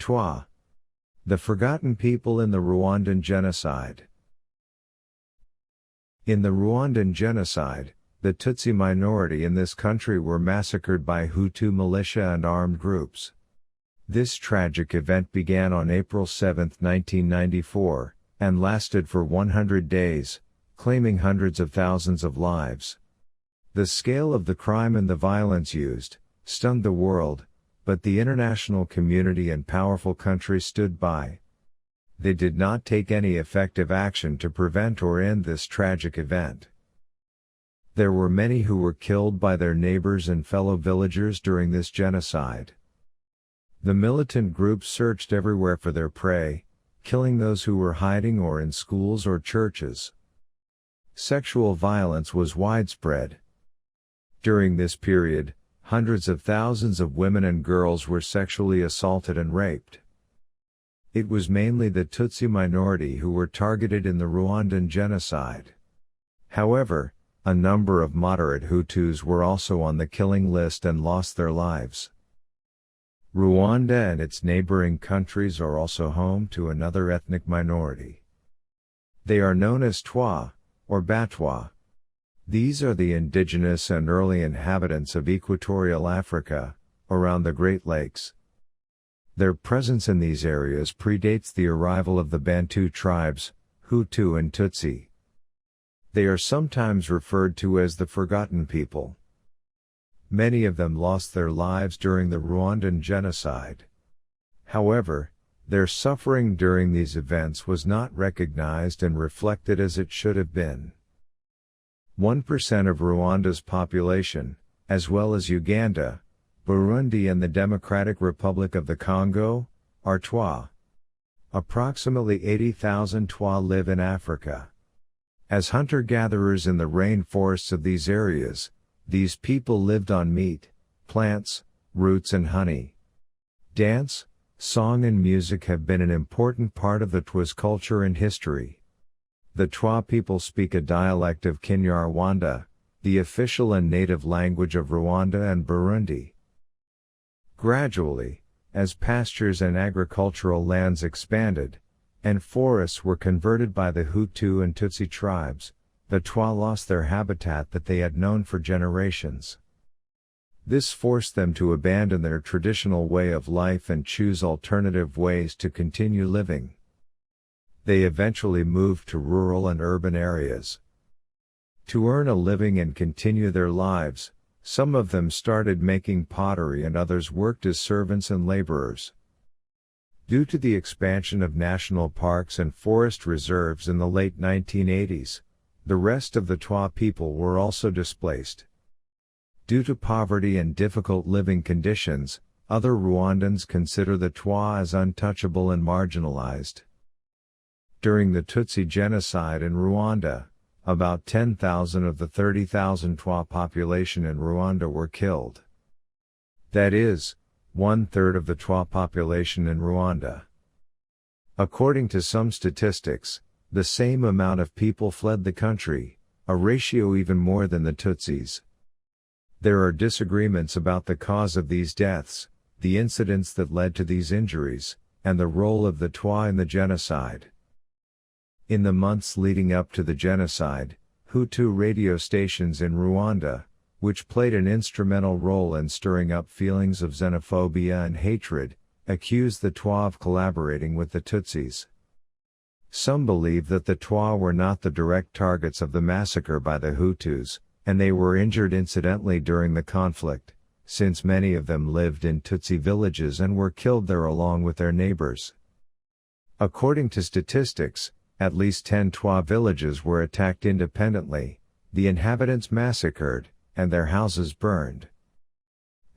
Twa. The forgotten people in the Rwandan Genocide. In the Rwandan Genocide, the Tutsi minority in this country were massacred by Hutu militia and armed groups. This tragic event began on April 7, 1994, and lasted for 100 days, claiming hundreds of thousands of lives. The scale of the crime and the violence used stunned the world, but the international community and powerful countries stood by. They did not take any effective action to prevent or end this tragic event. There were many who were killed by their neighbors and fellow villagers during this genocide. The militant groups searched everywhere for their prey, killing those who were hiding or in schools or churches. Sexual violence was widespread. During this period, hundreds of thousands of women and girls were sexually assaulted and raped. It was mainly the Tutsi minority who were targeted in the Rwandan genocide. However, a number of moderate Hutus were also on the killing list and lost their lives. Rwanda and its neighboring countries are also home to another ethnic minority. They are known as Twa, or Batwa. These are the indigenous and early inhabitants of equatorial Africa, around the Great Lakes. Their presence in these areas predates the arrival of the Bantu tribes, Hutu and Tutsi. They are sometimes referred to as the forgotten people. Many of them lost their lives during the Rwandan genocide. However, their suffering during these events was not recognized and reflected as it should have been. 1% of Rwanda's population, as well as Uganda, Burundi and the Democratic Republic of the Congo, are Twa. Approximately 80,000 Twa live in Africa. As hunter-gatherers in the rainforests of these areas, these people lived on meat, plants, roots and honey. Dance, song and music have been an important part of the Twa's culture and history. The Twa people speak a dialect of Kinyarwanda, the official and native language of Rwanda and Burundi. Gradually, as pastures and agricultural lands expanded, and forests were converted by the Hutu and Tutsi tribes, the Twa lost their habitat that they had known for generations. This forced them to abandon their traditional way of life and choose alternative ways to continue living. They eventually moved to rural and urban areas. To earn a living and continue their lives, some of them started making pottery and others worked as servants and laborers. Due to the expansion of national parks and forest reserves in the late 1980s, the rest of the Twa people were also displaced. Due to poverty and difficult living conditions, other Rwandans consider the Twa as untouchable and marginalized. During the Tutsi genocide in Rwanda, about 10,000 of the 30,000 Twa population in Rwanda were killed. That is, 1/3 of the Twa population in Rwanda. According to some statistics, the same amount of people fled the country, a ratio even more than the Tutsis. There are disagreements about the cause of these deaths, the incidents that led to these injuries, and the role of the Twa in the genocide. In the months leading up to the genocide, Hutu radio stations in Rwanda, which played an instrumental role in stirring up feelings of xenophobia and hatred, accused the Twa of collaborating with the Tutsis. Some believe that the Twa were not the direct targets of the massacre by the Hutus, and they were injured incidentally during the conflict, since many of them lived in Tutsi villages and were killed there along with their neighbors. According to statistics, at least 10 Twa villages were attacked independently, the inhabitants massacred, and their houses burned.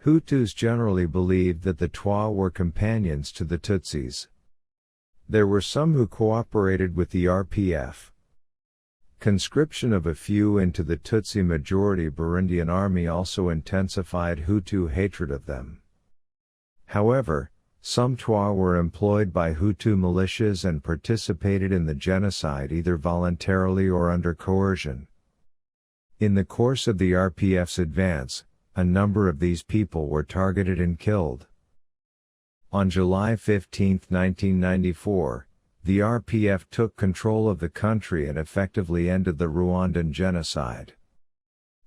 Hutus generally believed that the Twa were companions to the Tutsis. There were some who cooperated with the RPF. Conscription of a few into the Tutsi majority Burundian army also intensified Hutu hatred of them. However, some Twa were employed by Hutu militias and participated in the genocide either voluntarily or under coercion. In the course of the RPF's advance, a number of these people were targeted and killed. On July 15, 1994, the RPF took control of the country and effectively ended the Rwandan Genocide.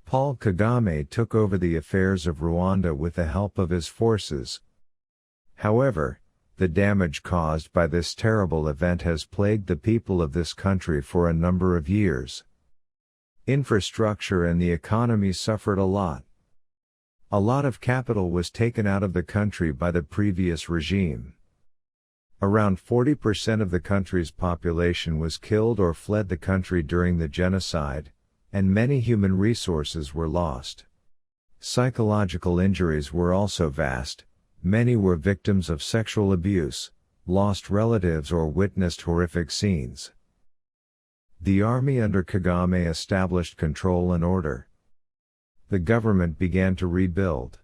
Paul Kagame took over the affairs of Rwanda with the help of his forces. However, the damage caused by this terrible event has plagued the people of this country for a number of years. Infrastructure and the economy suffered a lot. A lot of capital was taken out of the country by the previous regime. Around 40% of the country's population was killed or fled the country during the genocide, and many human resources were lost. Psychological injuries were also vast. Many were victims of sexual abuse, lost relatives or witnessed horrific scenes. The army under Kagame established control and order. The government began to rebuild.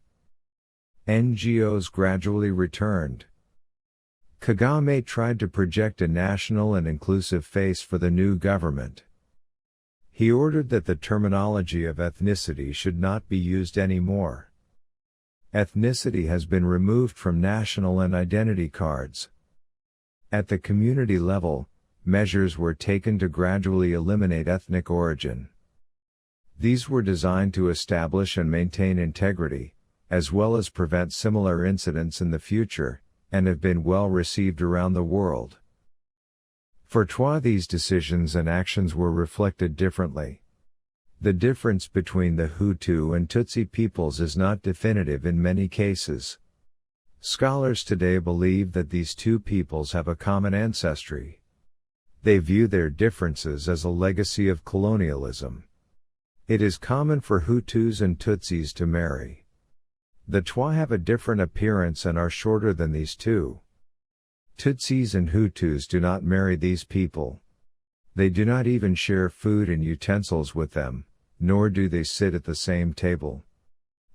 NGOs gradually returned. Kagame tried to project a national and inclusive face for the new government. He ordered that the terminology of ethnicity should not be used anymore. Ethnicity has been removed from national and identity cards. At the community level, measures were taken to gradually eliminate ethnic origin. These were designed to establish and maintain integrity, as well as prevent similar incidents in the future, and have been well received around the world. For Twa, these decisions and actions were reflected differently. The difference between the Hutu and Tutsi peoples is not definitive in many cases. Scholars today believe that these two peoples have a common ancestry. They view their differences as a legacy of colonialism. It is common for Hutus and Tutsis to marry. The Twa have a different appearance and are shorter than these two. Tutsis and Hutus do not marry these people. They do not even share food and utensils with them, nor do they sit at the same table.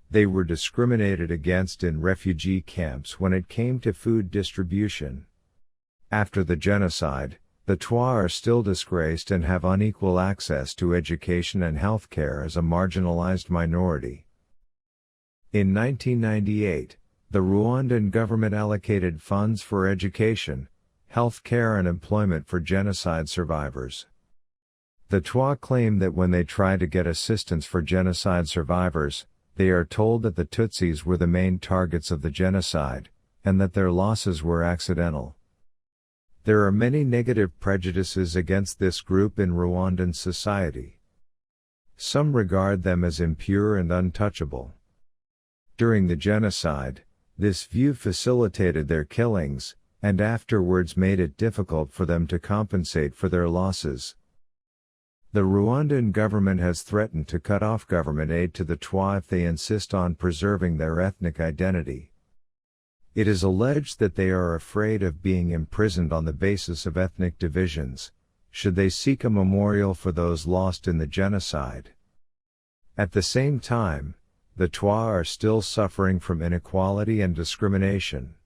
They were discriminated against in refugee camps when it came to food distribution. After the genocide, the Twa are still disgraced and have unequal access to education and health care as a marginalized minority. In 1998, the Rwandan government allocated funds for education, health care and employment for genocide survivors. The Twa claim that when they try to get assistance for genocide survivors, they are told that the Tutsis were the main targets of the genocide, and that their losses were accidental. There are many negative prejudices against this group in Rwandan society. Some regard them as impure and untouchable. During the genocide, this view facilitated their killings, and afterwards made it difficult for them to compensate for their losses. The Rwandan government has threatened to cut off government aid to the Twa if they insist on preserving their ethnic identity. It is alleged that they are afraid of being imprisoned on the basis of ethnic divisions, should they seek a memorial for those lost in the genocide. At the same time, the Twa are still suffering from inequality and discrimination.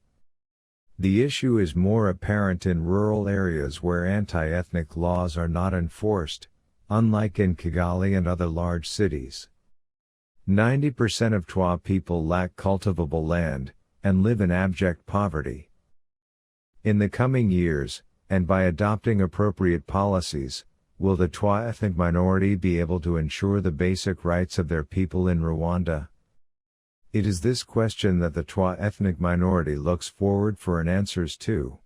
The issue is more apparent in rural areas where anti-ethnic laws are not enforced, unlike in Kigali and other large cities. 90% of Twa people lack cultivable land, and live in abject poverty. In the coming years, and by adopting appropriate policies, will the Twa ethnic minority be able to ensure the basic rights of their people in Rwanda? It is this question that the Twa ethnic minority looks forward for an answers to.